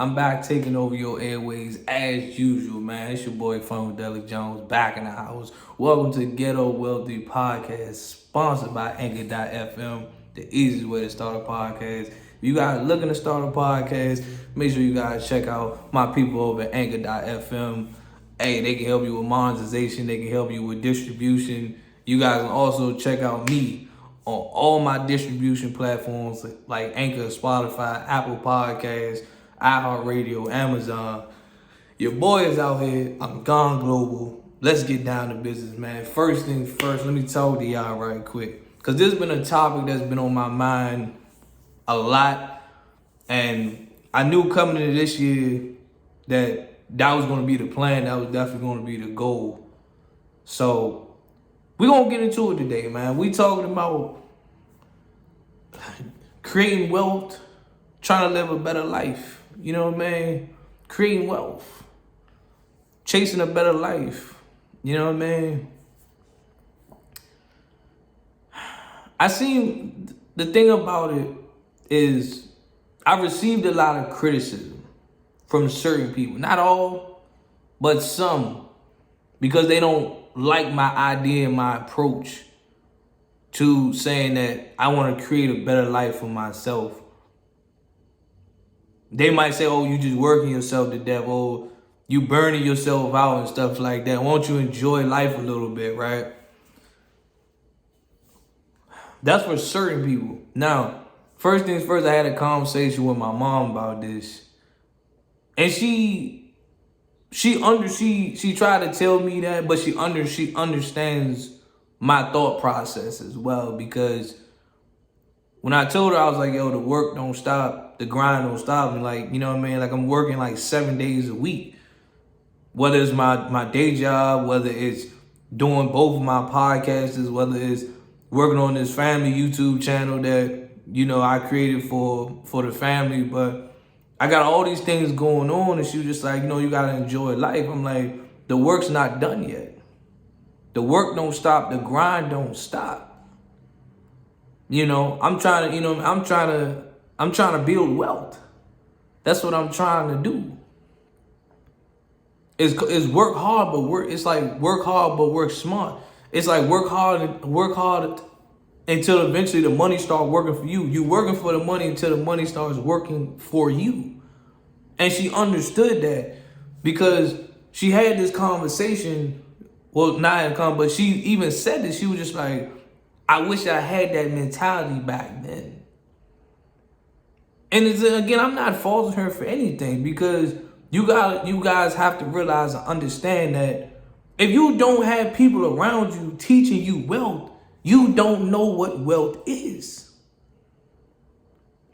I'm back taking over your airways as usual, man. It's your boy Funkadelic Jones back in the house. Welcome to Ghetto Wealthy Podcast, sponsored by Anchor.fm, the easiest way to start a podcast. If you guys looking to start a podcast, make sure you guys check out my people over at Anchor.fm. Hey, they can help you with monetization. They can help you with distribution. You guys can also check out me on all my distribution platforms like Anchor, Spotify, Apple Podcasts, iHeartRadio, Amazon. Your boy is out here. I'm gone global. Let's get down to business, man. First things first, let me talk to y'all right quick. Because this has been a topic that's been on my mind a lot. And I knew coming into this year that was going to be the plan. That was definitely going to be the goal. So we're going to get into it today, man. We talking about creating wealth, trying to live a better life. You know what I mean? Creating wealth, chasing a better life. You know what I mean? I seen the thing about it is I received a lot of criticism from certain people. Not all, but some. Because they don't like my idea and my approach to saying that I want to create a better life for myself. They might say, oh, you just working yourself to death. Oh, you burning yourself out and stuff like that. Won't you enjoy life a little bit, right? That's for certain people. Now, first things first, I had a conversation with my mom about this. And she tried to tell me that, but she understands my thought process as well. Because when I told her, I was like, yo, the work don't stop, the grind don't stop. And like, you know what I mean? Like I'm working like 7 days a week. Whether it's my day job, whether it's doing both of my podcasts, whether it's working on this family YouTube channel that, you know, I created for the family. But I got all these things going on, and she was just like, you know, you got to enjoy life. I'm like, the work's not done yet. The work don't stop. The grind don't stop. You know, I'm trying to build wealth. That's what I'm trying to do. It's work hard, but work hard, but work smart. It's like work hard until eventually the money starts working for you. You working for the money until the money starts working for you. And she understood that because she had this conversation. Well, not in a conversation, but she even said that she was just like, I wish I had that mentality back then. And again, I'm not faulting her for anything because you guys have to realize and understand that if you don't have people around you teaching you wealth, you don't know what wealth is.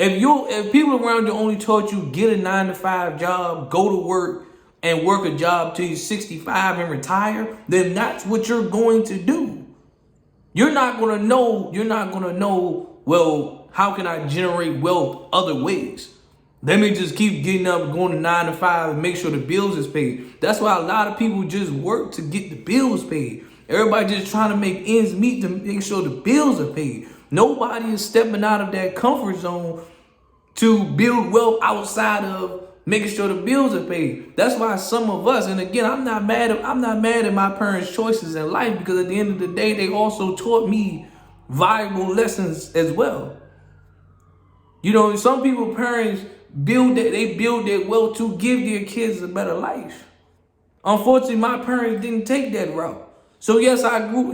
If people around you only taught you get a 9-to-5 job, go to work and work a job till you're 65 and retire, then that's what you're going to do. You're not gonna know, well, how can I generate wealth other ways? Let me just keep getting up, going to 9 to 5 and make sure the bills is paid. That's why a lot of people just work to get the bills paid. Everybody just trying to make ends meet to make sure the bills are paid. Nobody is stepping out of that comfort zone to build wealth outside of making sure the bills are paid. That's why some of us, and again, I'm not mad at my parents' choices in life because at the end of the day, they also taught me valuable lessons as well. You know, some people, parents build their wealth to give their kids a better life. Unfortunately, my parents didn't take that route. So yes, I grew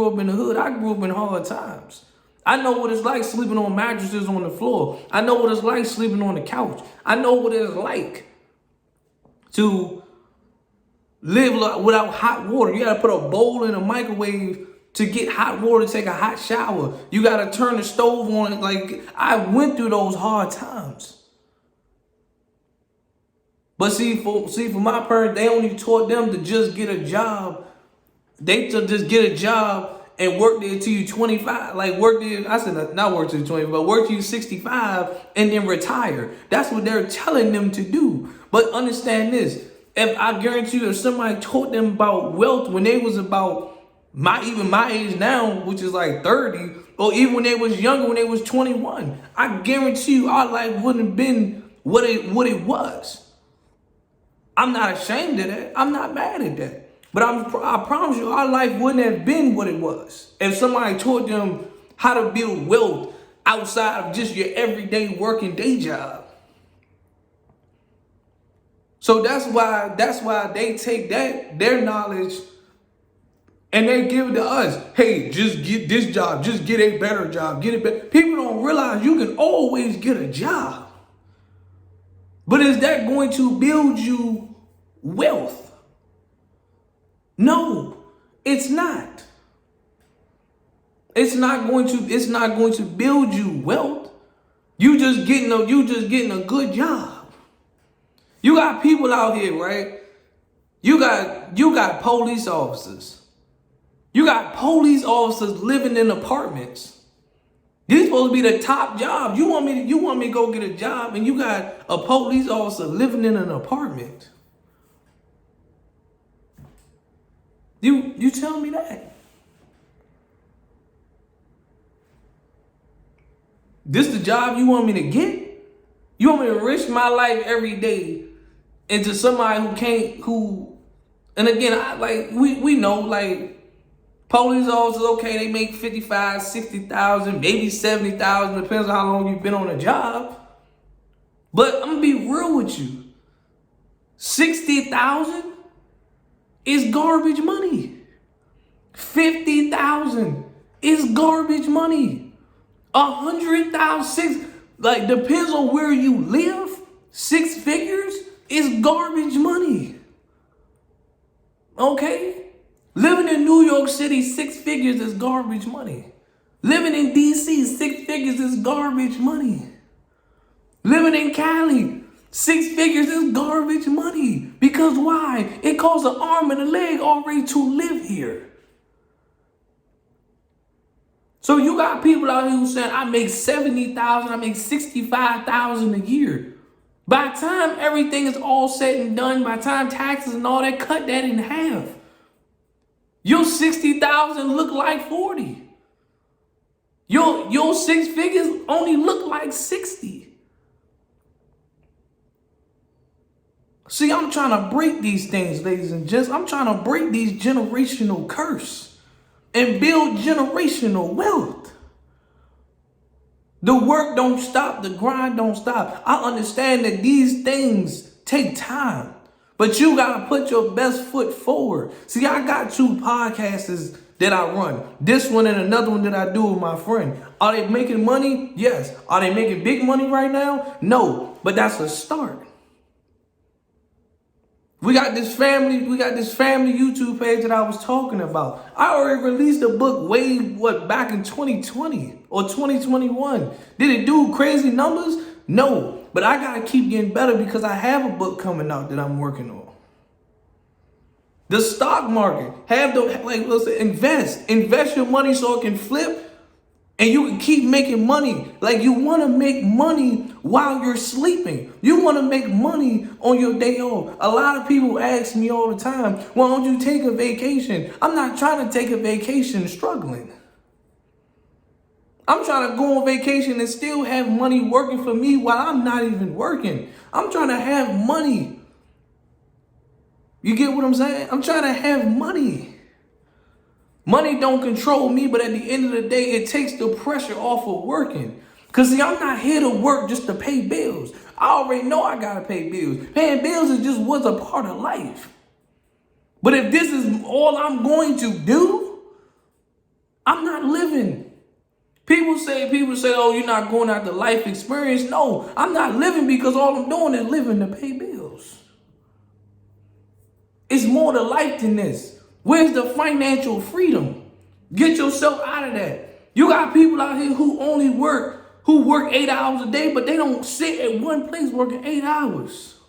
up in the hood. I grew up in hard times. I know what it's like sleeping on mattresses on the floor. I know what it's like sleeping on the couch. I know what it's like to live without hot water. You got to put a bowl in a microwave to get hot water to take a hot shower. You got to turn the stove on. Like, I went through those hard times. But see, for my parents, they only taught them to just get a job. They to just get a job and work there till you 25. Like work there, I said not work till you 20, but work till you 65 and then retire. That's what they're telling them to do. But understand this. If I guarantee you, if somebody taught them about wealth when they was about my age now, which is like 30, or even when they was younger, when they was 21, I guarantee you our life wouldn't have been what it was. I'm not ashamed of that. I'm not mad at that. But I promise you, our life wouldn't have been what it was if somebody taught them how to build wealth outside of just your everyday working day job. So that's why they take their knowledge and they give it to us. Hey, just get this job, just get a better job, get it better. People don't realize you can always get a job. But is that going to build you wealth? No, it's not. It's not going to build you wealth. You just getting a good job. You got people out here, right? You got police officers. You got police officers living in apartments. These supposed to be the top jobs. You want me to go get a job and you got a police officer living in an apartment. You tell me that. This the job you want me to get? You want me to risk my life every day into somebody and again, we know, like, police officers, okay, they make 55, 60,000, maybe 70,000, depends on how long you've been on a job. But I'm gonna be real with you. 60,000 is garbage money. 50,000 is garbage money. 100,000, like, depends on where you live. 6 figures is garbage money. Okay? Living in New York City, 6 figures is garbage money. Living in DC, 6 figures is garbage money. Living in Cali, 6 figures is garbage money. Because why? It costs an arm and a leg already to live here. So you got people out here who saying, I make 70,000, I make 65,000 a year. By the time everything is all said and done, by the time taxes and all that, cut that in half. Your 60,000 look like 40. Your 6 figures only look like 60. See, I'm trying to break these things, ladies and gents. I'm trying to break these generational curse and build generational wealth. The work don't stop. The grind don't stop. I understand that these things take time, but you got to put your best foot forward. See, I got 2 podcasts that I run. This one and another one that I do with my friend. Are they making money? Yes. Are they making big money right now? No, but that's a start. We got this family YouTube page that I was talking about. I already released a book back in 2020 or 2021. Did it do crazy numbers? No, but I gotta keep getting better because I have a book coming out that I'm working on. The stock market, invest your money so it can flip and you can keep making money. Like, you want to make money while you're sleeping. You want to make money on your day off. A lot of people ask me all the time, why don't you take a vacation? I'm not trying to take a vacation struggling. I'm trying to go on vacation and still have money working for me while I'm not even working. I'm trying to have money. You get what I'm saying? I'm trying to have money. Money don't control me, but at the end of the day, it takes the pressure off of working. Because, see, I'm not here to work just to pay bills. I already know I got to pay bills. Paying bills is just what's a part of life. But if this is all I'm going to do, I'm not living. People say, oh, you're not going out the life experience. No, I'm not living because all I'm doing is living to pay bills. It's more to life than this. Where's the financial freedom? Get yourself out of that. You got people out here who work 8 hours a day, but they don't sit at one place working 8 hours.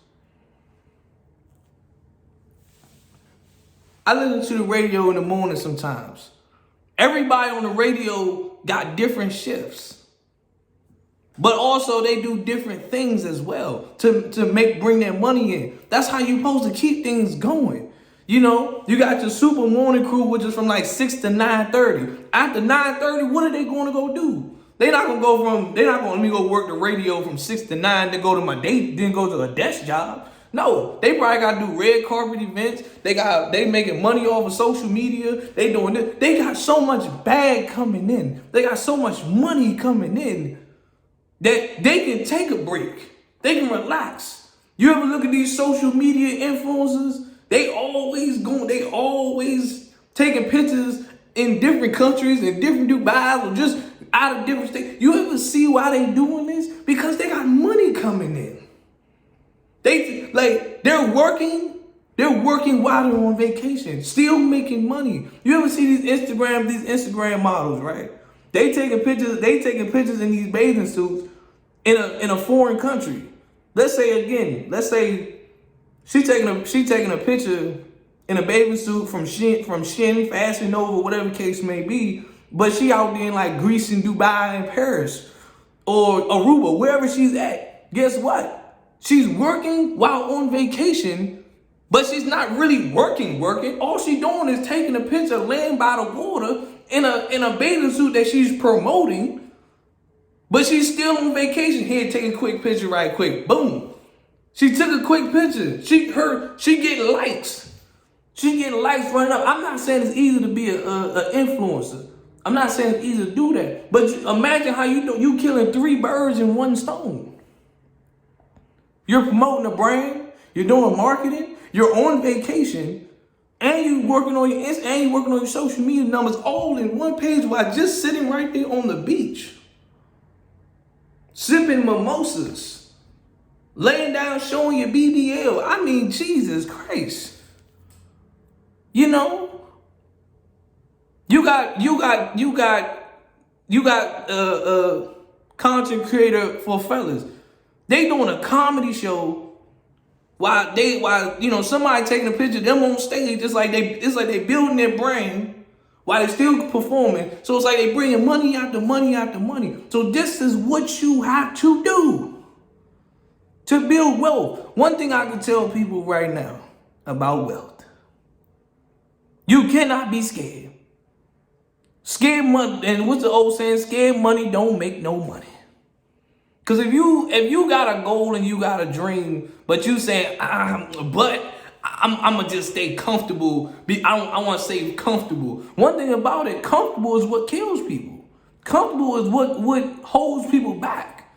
I listen to the radio in the morning sometimes. Everybody on the radio got different shifts. But also they do different things as well to bring their money in. That's how you're supposed to keep things going. You know, you got your super morning crew, which is from like 6 to 9:30. After 9:30, what are they going to go do? They're not gonna let me go work the radio from 6 to 9, then go to my date, then go to a desk job. No, they probably gotta do red carpet events. They making money off of social media. They doing this. They got so much bag coming in. They got so much money coming in that they can take a break. They can relax. You ever look at these social media influencers? They always taking pictures in different countries, in different Dubai's, or just out of different states. You ever see why they doing this? Because they got money coming in. They're working while they're on vacation, still making money. You ever see these Instagram models, right? They taking pictures in these bathing suits in a foreign country. Let's say she taking a picture in a bathing suit from Shein, Fashion Nova, whatever the case may be, but she out there in like Greece and Dubai and Paris or Aruba, wherever she's at. Guess what? She's working while on vacation, but she's not really working. All she's doing is taking a picture laying by the water in a bathing suit that she's promoting, but she's still on vacation. Here, take a quick picture right quick. Boom. She took a quick picture. She getting likes. She getting likes running up. I'm not saying it's easy to be an influencer. I'm not saying it's easy to do that. But imagine how you killing 3 birds in one stone. You're promoting a brand, you're doing marketing, you're on vacation, and you're working on your social media numbers all in one page while just sitting right there on the beach. Sipping mimosas, laying down showing your BBL. I mean, Jesus Christ. You know, you got content creator for fellas. They doing a comedy show while somebody taking a picture of them on stage. It's like they building their brand while they still performing. So it's like they bringing money after money after money. So this is what you have to do to build wealth. One thing I can tell people right now about wealth: you cannot be scared. Scared money, and what's the old saying? Scared money don't make no money. Because if you got a goal and you got a dream, but you saying, but I'm going to just stay comfortable. I want to stay comfortable. One thing about it, comfortable is what kills people. Comfortable is what holds people back.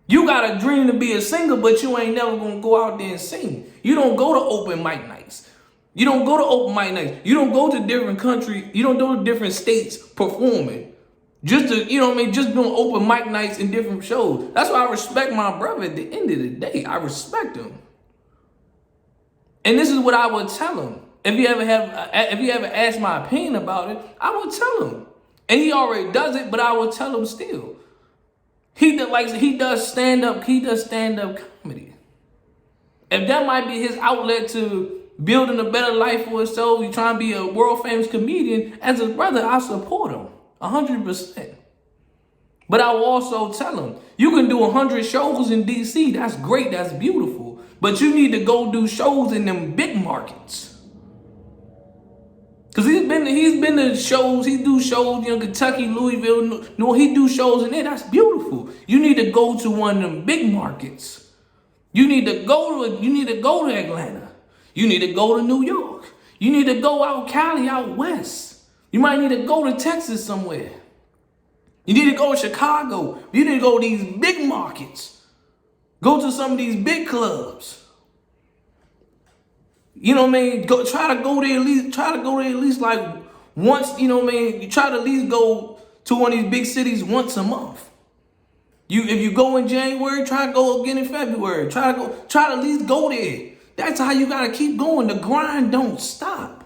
You got a dream to be a singer, but you ain't never going to go out there and sing. You don't go to open mic nights. You don't go to open mic nights. You don't go to different countries. You don't go to different states performing. Just doing open mic nights and different shows. That's why I respect my brother at the end of the day. I respect him. And this is what I would tell him. If you ever ask my opinion about it, I would tell him. And he already does it, but I would tell him still. He does stand-up comedy. If that might be his outlet to building a better life for himself, he's trying to be a world famous comedian, as a brother, I support him. 100%. But I will also tell him, you can do 100 shows in DC. That's great. That's beautiful. But you need to go do shows in them big markets. Because he's been to shows. He do shows, Kentucky, Louisville. No, he do shows in there. That's beautiful. You need to go to one of them big markets. You need to go to Atlanta. You need to go to New York. You need to go out Cali, out west. You might need to go to Texas somewhere. You need to go to Chicago. You need to go to these big markets. Go to some of these big clubs. You know what I mean? Try to go there at least like once, you know what I mean? You try to at least go to one of these big cities once a month. If you go in January, try to go again in February. Try to at least go there. That's how you gotta keep going. The grind don't stop.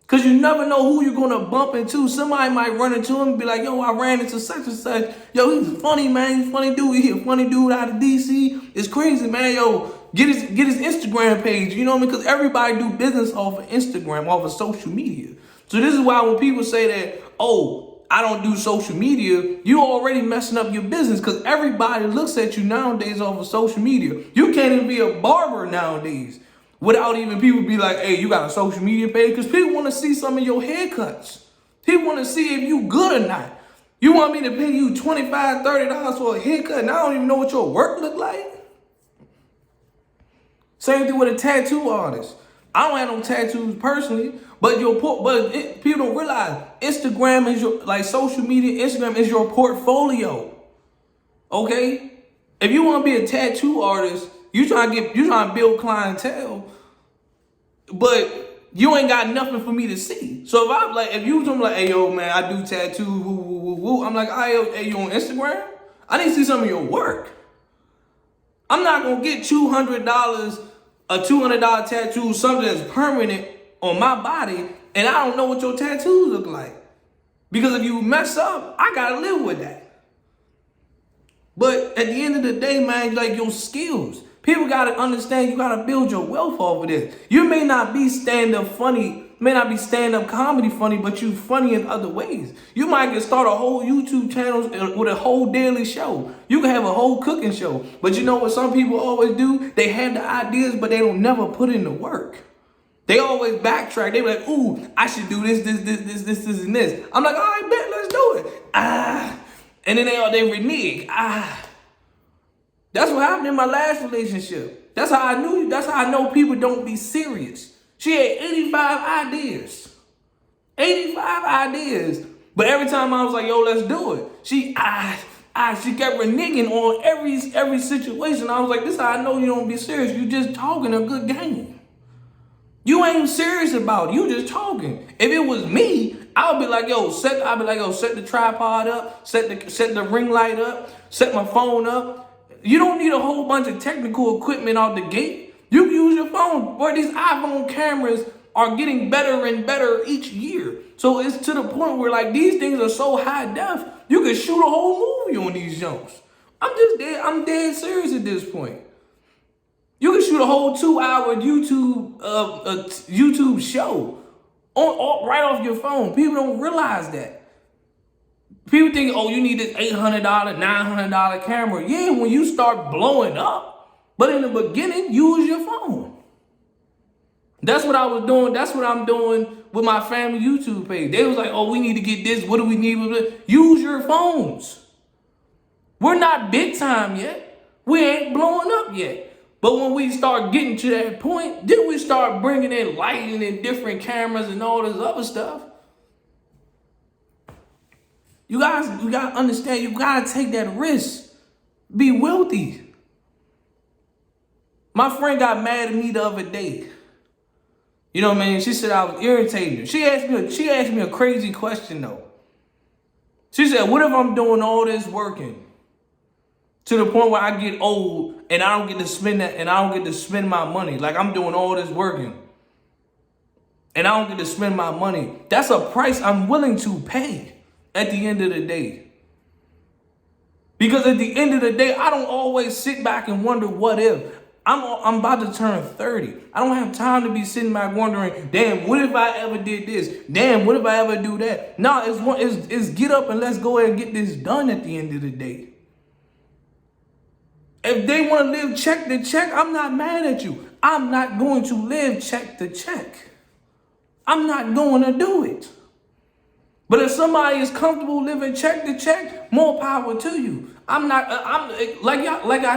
Because you never know who you're going to bump into. Somebody might run into him and be like, yo, I ran into such and such. Yo, he's funny, man. He's a funny dude. He's a funny dude out of DC. It's crazy, man. Yo, get his Instagram page. You know what I mean? Because everybody do business off of Instagram, off of social media. So this is why when people say that, oh, I don't do social media, you already messing up your business because everybody looks at you nowadays off of social media. You can't even be a barber nowadays without even people be like, hey, you got a social media page? Because people want to see some of your haircuts. People want to see if you good or not. You want me to pay you $25, $30 for a haircut and I don't even know what your work look like? Same thing with a tattoo artist. I don't have no tattoos personally, but people don't realize Instagram is your, like social media, Instagram is your portfolio. Okay? If you want to be a tattoo artist, you trying to build clientele, but you ain't got nothing for me to see. So if you tell me like, hey yo man, I do tattoos, woo, woo, woo, woo. I'm like, hey, you on Instagram? I need to see some of your work. I'm not gonna get $200, a $200 tattoo, something that's permanent on my body, and I don't know what your tattoos look like. Because if you mess up, I gotta live with that. But at the end of the day, man, like your skills. People gotta understand you gotta build your wealth off of this. You may not be stand-up funny, may not be stand-up comedy funny, but you funny in other ways. You might can start a whole YouTube channel with a whole daily show. You can have a whole cooking show. But you know what some people always do? They have the ideas, but they don't never put in the work. They always backtrack. They be like, ooh, I should do this, and this. I'm like, all right, bet, let's do it. And then they renege. That's what happened in my last relationship. That's how I knew. That's how I know people don't be serious. She had 85 ideas. 85 ideas. But every time I was like, yo, let's do it. She kept reneging on every situation. I was like, this is how I know you don't be serious. You just talking a good game. You ain't serious about it. You just talking. If it was me, I would be like, set the tripod up, set the ring light up, set my phone up. You don't need a whole bunch of technical equipment out the gate. You can use your phone. Boy, these iPhone cameras are getting better and better each year. So it's to the point where like these things are so high def, you can shoot a whole movie on these jumps. I'm dead serious at this point. You can shoot a whole 2-hour YouTube show right off your phone. People don't realize that. People think, oh, you need this $800, $900 camera. Yeah, when you start blowing up. But in the beginning, use your phone. That's what I was doing. That's what I'm doing with my family YouTube page. They was like, oh, we need to get this. What do we need? Use your phones. We're not big time yet. We ain't blowing up yet. But when we start getting to that point, then we start bringing in lighting and different cameras and all this other stuff. You gotta understand, you gotta take that risk. Be wealthy. My friend got mad at me the other day. You know what I mean? She said I was irritating her. She asked me a crazy question though. She said, what if I'm doing all this working to the point where I get old and I don't get to spend that, and I don't get to spend my money? Like I'm doing all this working and I don't get to spend my money. That's a price I'm willing to pay at the end of the day. Because at the end of the day, I don't always sit back and wonder what if. I'm about to turn 30. I don't have time to be sitting back wondering, damn, what if I ever did this? Damn, what if I ever do that? No, it's get up and let's go ahead and get this done at the end of the day. If they want to live check to check, I'm not mad at you. I'm not going to live check to check. I'm not going to do it. But if somebody is comfortable living check to check, more power to you. I'm like I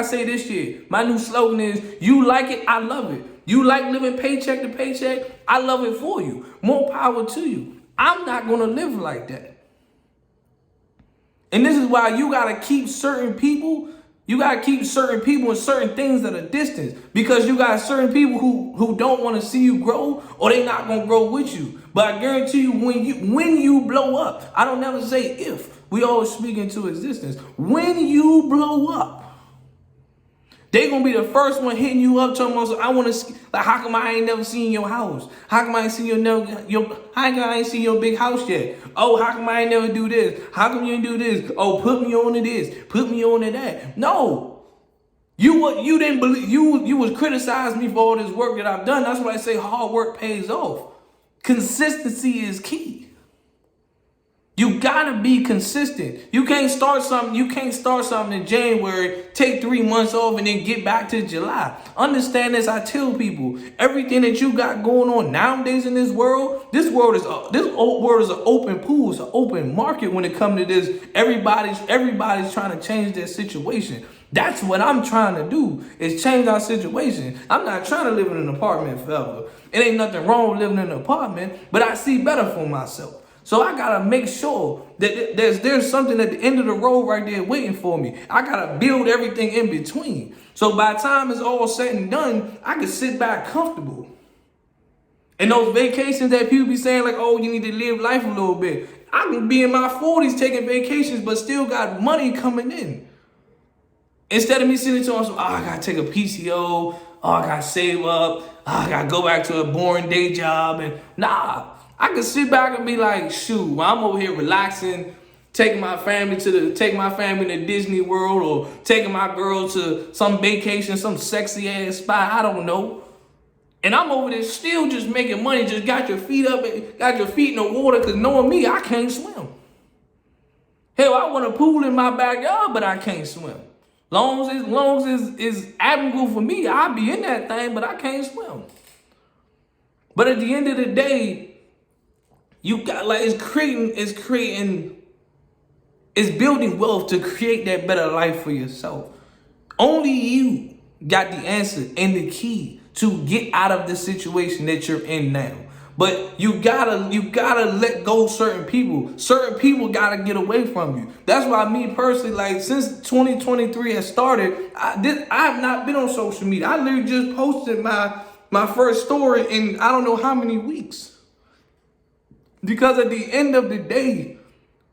say this year. My new slogan is, you like it, I love it. You like living paycheck to paycheck, I love it for you. More power to you. I'm not going to live like that. And this is why you got to keep certain people. You got to keep certain people and certain things at a distance, because you got certain people who don't want to see you grow, or they not going to grow with you. But I guarantee you, when you blow up, I don't never say if. We always speak into existence. When you blow up, they going to be the first one hitting you up, talking about, I want to see, like, how come I ain't never seen your house? How come I ain't seen how come I ain't seen your big house yet? Oh, how come I ain't never do this? How come you ain't do this? Oh, put me on to this. Put me on to that. No. You didn't believe, you was criticizing me for all this work that I've done. That's why I say hard work pays off. Consistency is key. You gotta be consistent. You can't start something. You can't start something in January, take 3 months off, and then get back to July. Understand this. I tell people, everything that you got going on nowadays in this world is an open pool. It's an open market when it comes to this. Everybody's trying to change their situation. That's what I'm trying to do, is change our situation. I'm not trying to live in an apartment forever. It ain't nothing wrong with living in an apartment, but I see better for myself. So I gotta make sure that there's something at the end of the road right there waiting for me. I gotta build everything in between. So by the time it's all said and done, I can sit back comfortable. And those vacations that people be saying like, oh, you need to live life a little bit. I can be in my 40s taking vacations, but still got money coming in. Instead of me sitting to myself, oh, I gotta take a PCO, oh, I gotta save up, oh, I gotta go back to a boring day job, and nah. I can sit back and be like, shoot, while I'm over here relaxing, taking my family to Disney World, or taking my girl to some vacation, some sexy ass spot, I don't know. And I'm over there still just making money, just got your feet up, got your feet in the water, because knowing me, I can't swim. Hell, I want a pool in my backyard, but I can't swim. Long as it's admirable for me, I'll be in that thing, but I can't swim. But at the end of the day, you got like it's building wealth to create that better life for yourself. Only you got the answer and the key to get out of the situation that you're in now. But you gotta let go of certain people. Certain people gotta get away from you. That's why me personally, like since 2023 has started, I have not been on social media. I literally just posted my first story in I don't know how many weeks. Because at the end of the day,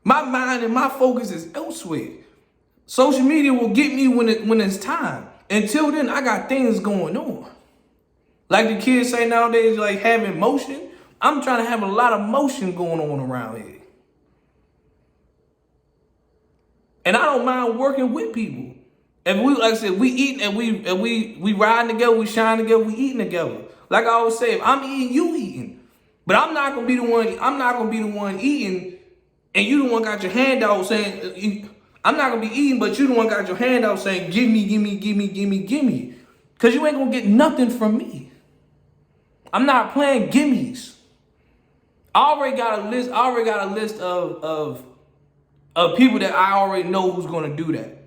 my mind and my focus is elsewhere. Social media will get me when it's time. Until then, I got things going on. Like the kids say nowadays, like having motion. I'm trying to have a lot of motion going on around here. And I don't mind working with people. If we, like I said, we eating and we riding together, we shine together, we eating together. Like I always say, if I'm eating, you eating. But I'm not gonna be the one eating, and you the one got your hand out saying, I'm not gonna be eating, but you the one got your hand out saying, give me. Cause you ain't gonna get nothing from me. I'm not playing gimmies. I already got a list of people that I already know who's gonna do that.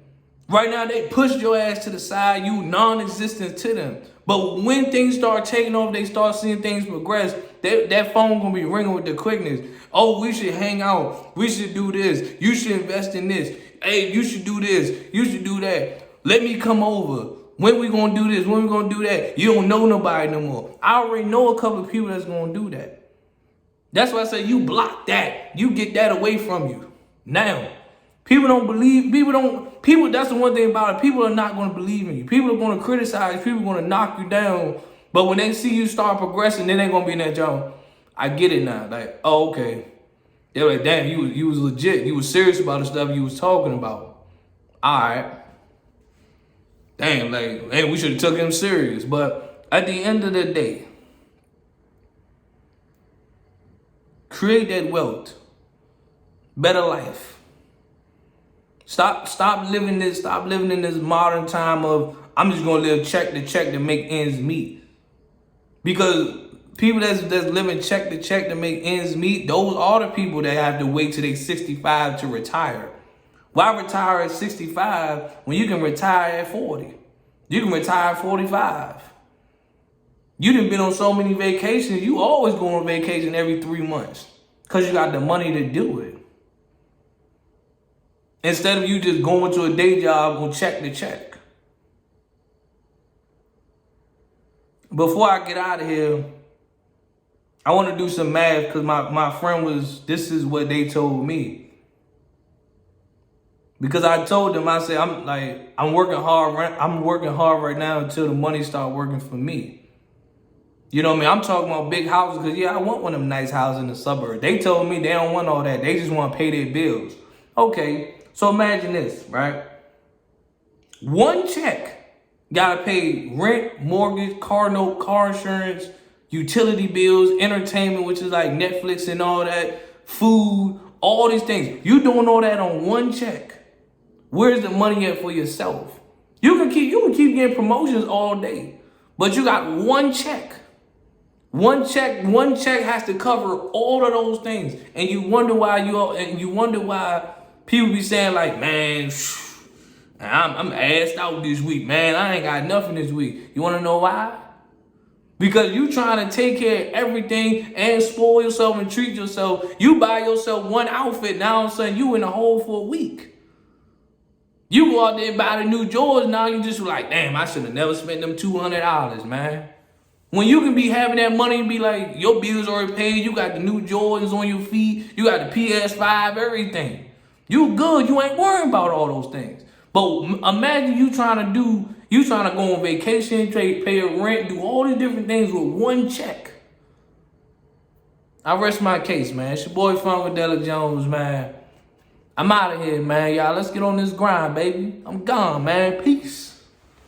Right now, they push your ass to the side, you non-existent to them. But when things start taking off, they start seeing things progress, that phone gonna be ringing with the quickness. Oh, we should hang out. We should do this. You should invest in this. Hey, you should do this. You should do that. Let me come over. When we gonna do this? When we gonna do that? You don't know nobody no more. I already know a couple of people that's gonna do that. That's why I say you block that. You get that away from you. Now, people don't believe, that's the one thing about it. People are not gonna believe in you. People are gonna criticize, people are gonna knock you down. But when they see you start progressing, then they're gonna be in that job. I get it now. Like, oh, okay. They're like, damn, you was legit. You was serious about the stuff you was talking about. All right. Damn, like, hey, we should have took him serious. But at the end of the day, create that wealth. Better life. Stop living in this modern time of I'm just gonna live check to check to make ends meet. Because people that's living check to check to make ends meet, those are the people that have to wait till they 65 to retire. Why retire at 65 when you can retire at 40? You can retire at 45. You done been on so many vacations, you always go on vacation every 3 months because you got the money to do it. Instead of you just going to a day job on check to check. Before I get out of here, I want to do some math because my friend this is what they told me. Because I told them, I said, I'm working hard right now until the money start working for me. You know what I mean? I'm talking about big houses because, yeah, I want one of them nice houses in the suburbs. They told me they don't want all that. They just want to pay their bills. Okay, so imagine this, right? One check got to pay rent, mortgage, car note, car insurance, utility bills, entertainment, which is like Netflix and all that, food, all these things. You doing all that on one check. Where's the money at for yourself? You can keep getting promotions all day, but you got one check. One check has to cover all of those things. And you wonder why people be saying like, man, I'm assed out this week, man. I ain't got nothing this week. You wanna know why? Because you trying to take care of everything and spoil yourself and treat yourself. You buy yourself one outfit, now all of a sudden you in a hole for a week. You go out there and buy the new Jordans, now you just like, damn, I should have never spent them $200, man. When you can be having that money and be like, your bills already paid, you got the new Jordans on your feet, you got the PS5, everything. You good, you ain't worrying about all those things. But imagine you trying to go on vacation, pay a rent, do all these different things with one check. I rest my case, man. It's your boy Funkadelic Jones, man. I'm out of here, man. Y'all, let's get on this grind, baby. I'm gone, man. Peace.